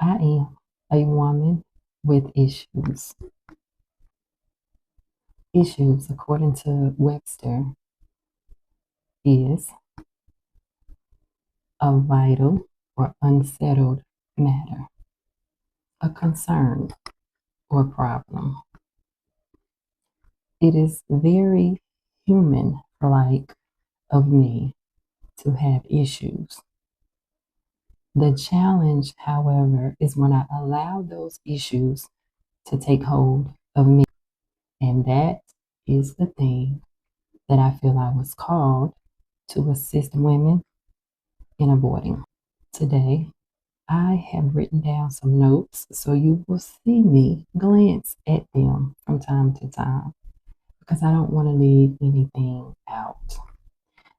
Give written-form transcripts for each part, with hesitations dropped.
I am a woman with issues. Issues, according to Webster, is a vital or unsettled matter, a concern or problem. It is very human like of me to have issues. The challenge, however, is when I allow those issues to take hold of me. And that is the thing that I feel I was called to assist women in avoiding. Today, I have written down some notes so you will see me glance at them from time to time because I don't want to leave anything out.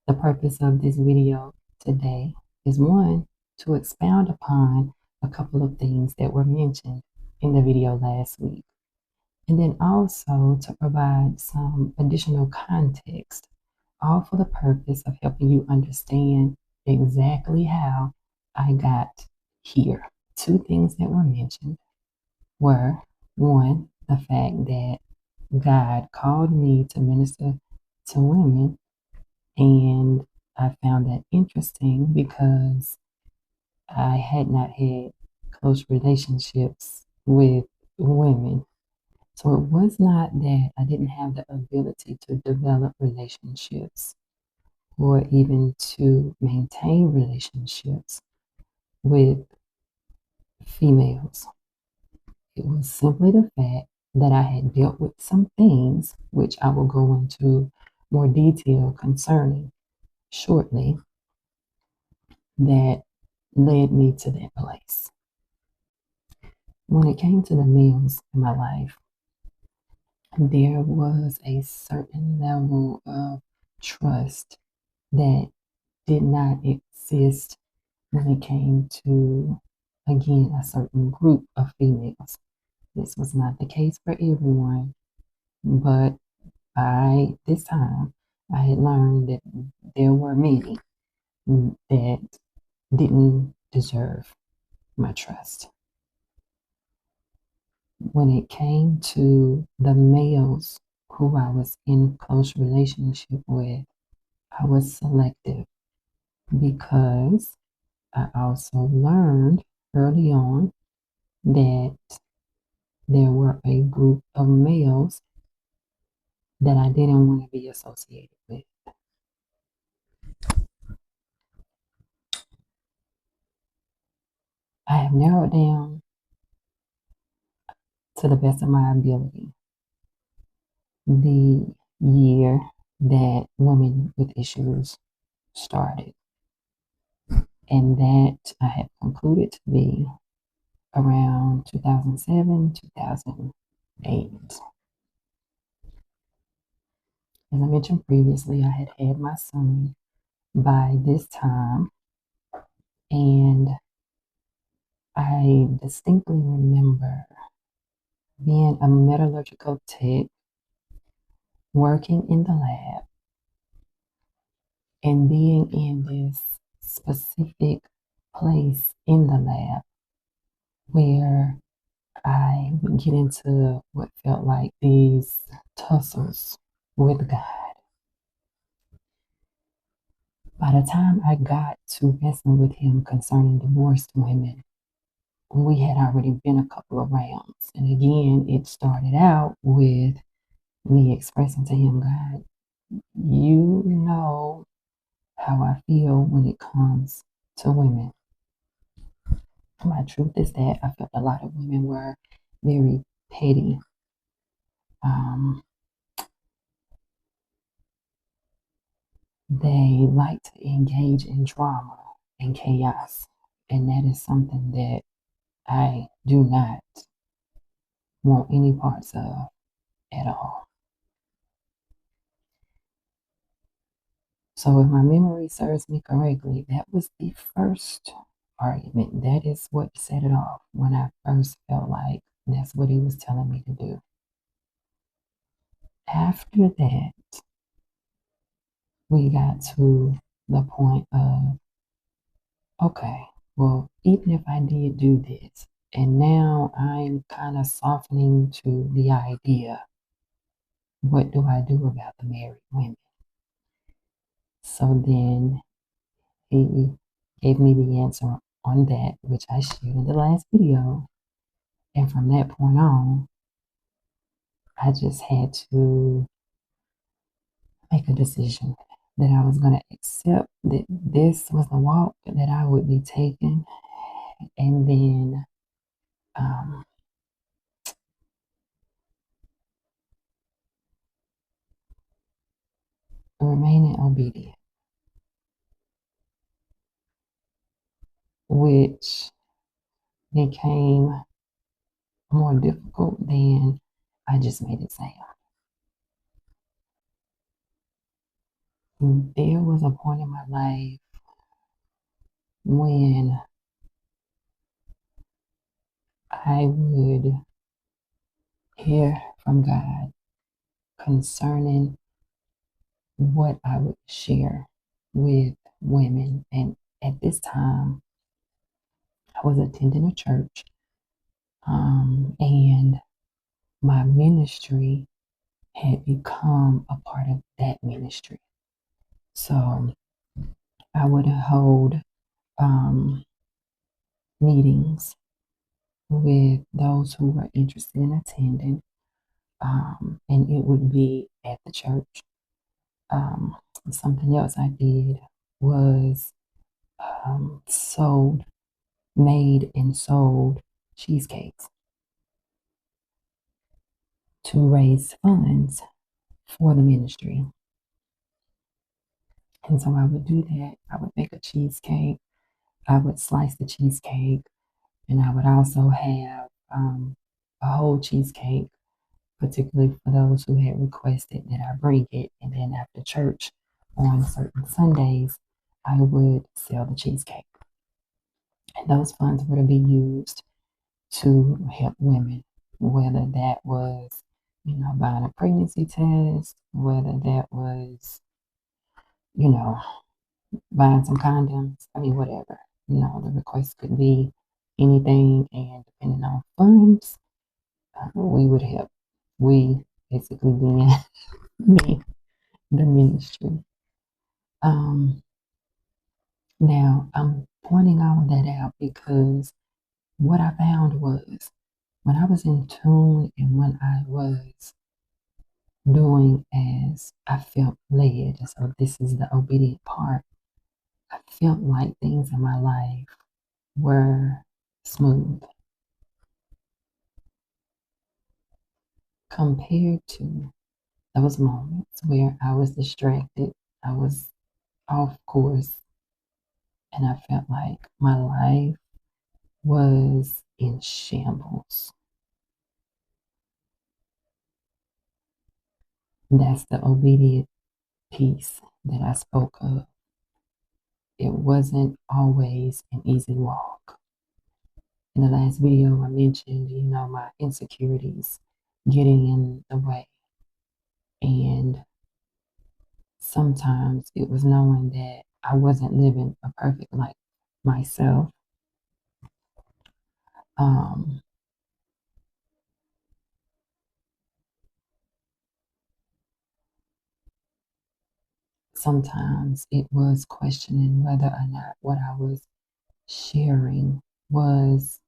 The purpose of this video today is one, to expound upon a couple of things that were mentioned in the video last week, and then also to provide some additional context, all for the purpose of helping you understand exactly how I got here. Two things that were mentioned were one, the fact that God called me to minister to women, and I found that interesting because I had not had close relationships with women. So it was not that I didn't have the ability to develop relationships or even to maintain relationships with females. It was simply the fact that I had dealt with some things, which I will go into more detail concerning shortly, that led me to that place. When it came to the males in my life, there was a certain level of trust that did not exist when it came to, again, a certain group of females. This was not the case for everyone, but by this time, I had learned that there were many that didn't deserve my trust. When it came to the males who I was in close relationship with, I was selective because I also learned early on that there were a group of males that I didn't want to be associated with. I have narrowed down to the best of my ability the year that Women with Issues started, and that I have concluded to be around 2007, 2008. As I mentioned previously, I had had my son by this time, and I distinctly remember being a metallurgical tech working in the lab and being in this specific place in the lab where I would get into what felt like these tussles with God. By the time I got to wrestling with him concerning divorced women, we had already been a couple of rounds. And again, it started out with me expressing to him, God, you know how I feel when it comes to women. My truth is that I felt a lot of women were very petty. Um, they like to engage in drama and chaos. And that is something that I do not want any parts of at all. So if my memory serves me correctly, that was the first argument. That is what set it off when I first felt like that's what he was telling me to do. After that, we got to the point of, okay, well, even if I did do this, And now I'm kind of softening to the idea, what do I do about the married women? So then he gave me the answer on that, which I shared in the last video. And from that point on, I just had to make a decision that I was going to accept that this was the walk that I would be taking, and then um, remaining obedient, which became more difficult than I just made it sound. There was a point in my life when I would hear from God concerning what I would share with women. And at this time, I was attending a church, and my ministry had become a part of that ministry. So I would hold um, meetings with those who were interested in attending, and it would be at the church. Um, Something else I did was sold, made, and sold cheesecakes to raise funds for the ministry. And so I would do that. I would make a cheesecake. I would slice the cheesecake, and I would also have a whole cheesecake, particularly for those who had requested that I bring it. And then after church on certain Sundays, I would sell the cheesecake. And those funds were to be used to help women, whether that was, buying a pregnancy test, whether that was, you know, buying some condoms. I mean, whatever. The request could be anything, and depending on funds, we would help. We basically being me, the ministry. Um, Now I'm pointing all of that out because what I found was when I was in tune and when I was doing as I felt led, so this is the obedient part, I felt like things in my life were smooth compared to those moments where I was distracted, I was off course, and I felt like my life was in shambles. That's the obedient piece that I spoke of. It wasn't always an easy walk. In the last video, I mentioned, my insecurities getting in the way. And sometimes it was knowing that I wasn't living a perfect life myself. Um, Sometimes it was questioning whether or not what I was sharing was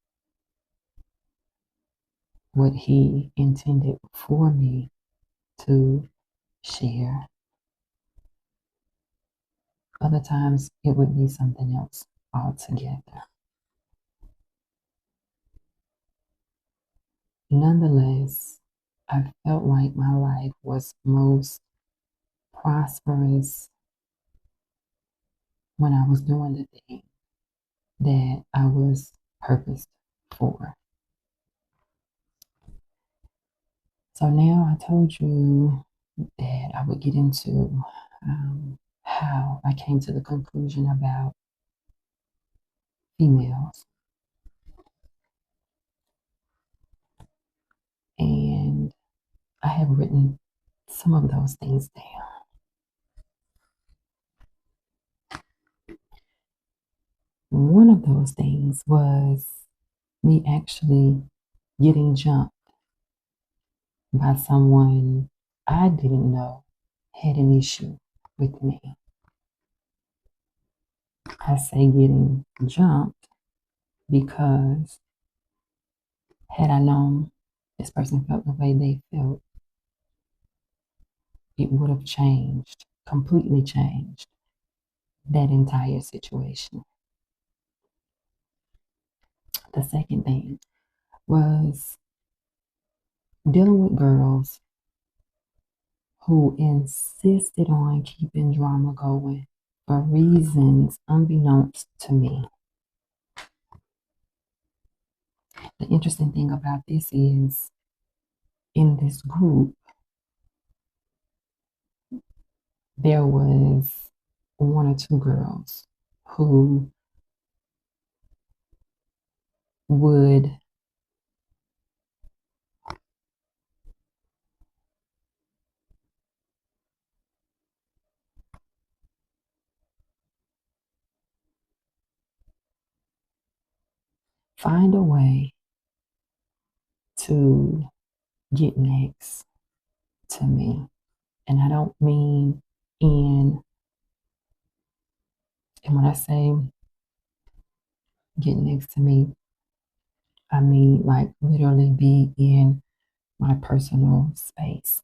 what he intended for me to share. Other times it would be something else altogether. Nonetheless, I felt like my life was most prosperous when I was doing the thing that I was purposed for. So now I told you that I would get into how I came to the conclusion about females. And I have written some of those things down. One of those things was me actually getting jumped by someone I didn't know had an issue with me. I say getting jumped because had I known this person felt the way they felt, it would have changed, completely changed that entire situation. The second thing was dealing with girls who insisted on keeping drama going for reasons unbeknownst to me. The interesting thing about this is in this group, there was one or two girls who would find a way to get next to me. And I don't mean in, and when I say get next to me, I mean like literally be in my personal space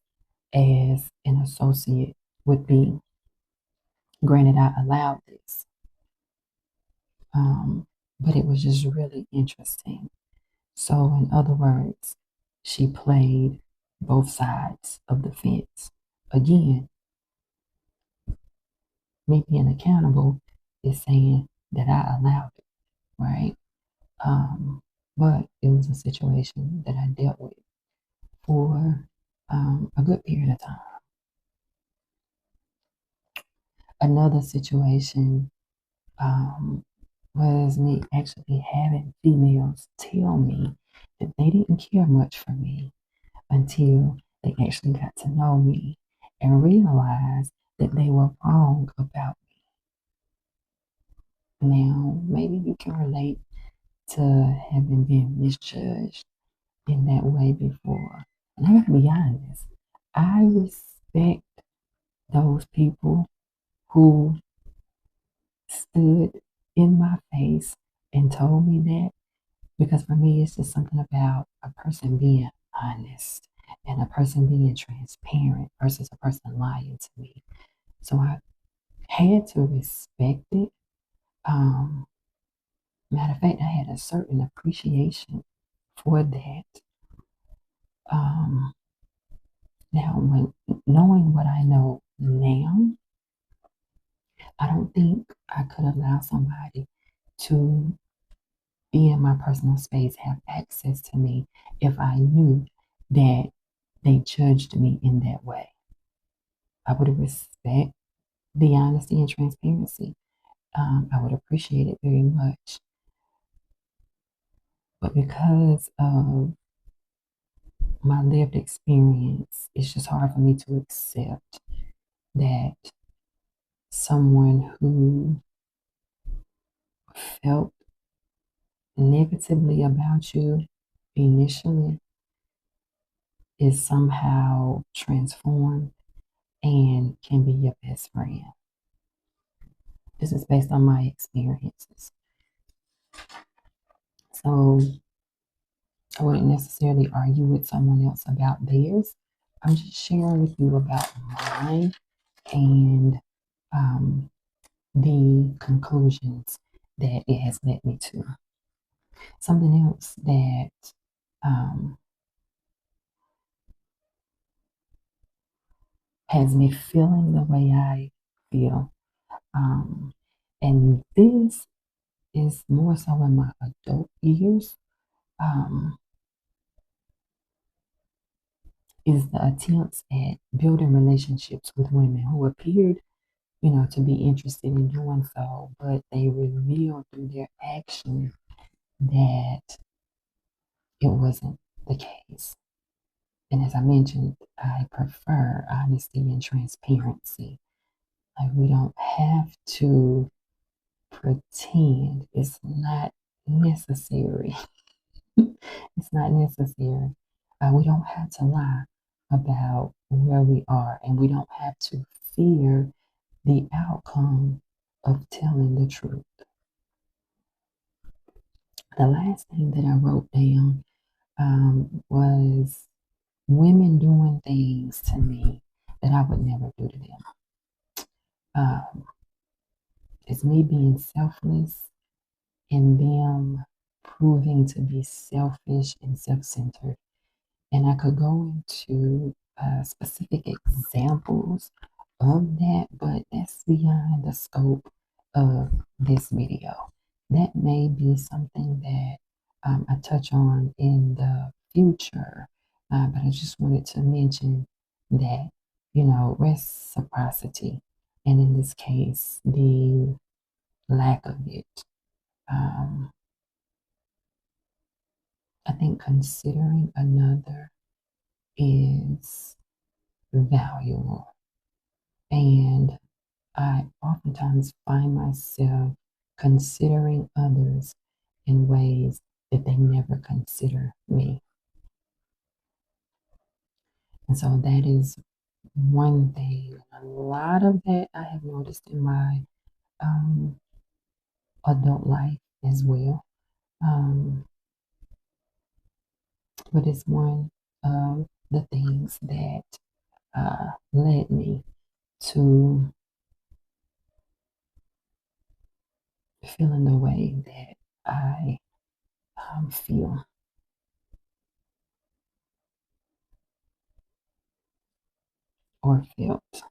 as an associate with me. Granted, I allowed this, but it was just really interesting. So, in other words, she played both sides of the fence. Again, me being accountable is saying that I allowed it, right? But it was a situation that I dealt with for a good period of time. Another situation um, was me actually having females tell me that they didn't care much for me until they actually got to know me and realized that they were wrong about me. Now, maybe you can relate to having been misjudged in that way before. And I gotta be honest, I respect those people who stood in my face and told me that because for me, it's just something about a person being honest and a person being transparent versus a person lying to me. So I had to respect it. Um, Matter of fact, I had a certain appreciation for that. Um, Now, when knowing what I know now, I don't think I could allow somebody to be in my personal space, have access to me if I knew that they judged me in that way. I would respect the honesty and transparency. I would appreciate it very much. But because of my lived experience, it's just hard for me to accept that someone who felt negatively about you initially is somehow transformed and can be your best friend. This is based on my experiences. So I wouldn't necessarily argue with someone else about theirs. I'm just sharing with you about mine and um, the conclusions that it has led me to. Something else that um, has me feeling the way I feel. Um, and this is more so in my adult years, um, is the attempts at building relationships with women who appeared, to be interested in doing so, but they revealed through their action that it wasn't the case. And as I mentioned, I prefer honesty and transparency. Like, we don't have to pretend. It's not necessary. It's not necessary. We don't have to lie about where we are, and we don't have to fear the outcome of telling the truth. The last thing that I wrote down was women doing things to me that I would never do to them. Um, it's me being selfless and them proving to be selfish and self centered. And I could go into specific examples of that, but that's beyond the scope of this video. That may be something that I touch on in the future, but I just wanted to mention that, reciprocity, and in this case, the lack of it. Um, I think considering another is valuable. And I oftentimes find myself considering others in ways that they never consider me. And so that is one thing. A lot of that I have noticed in my um, adult life as well. Um, but it's one of the things that led me to feeling the way that I feel or felt.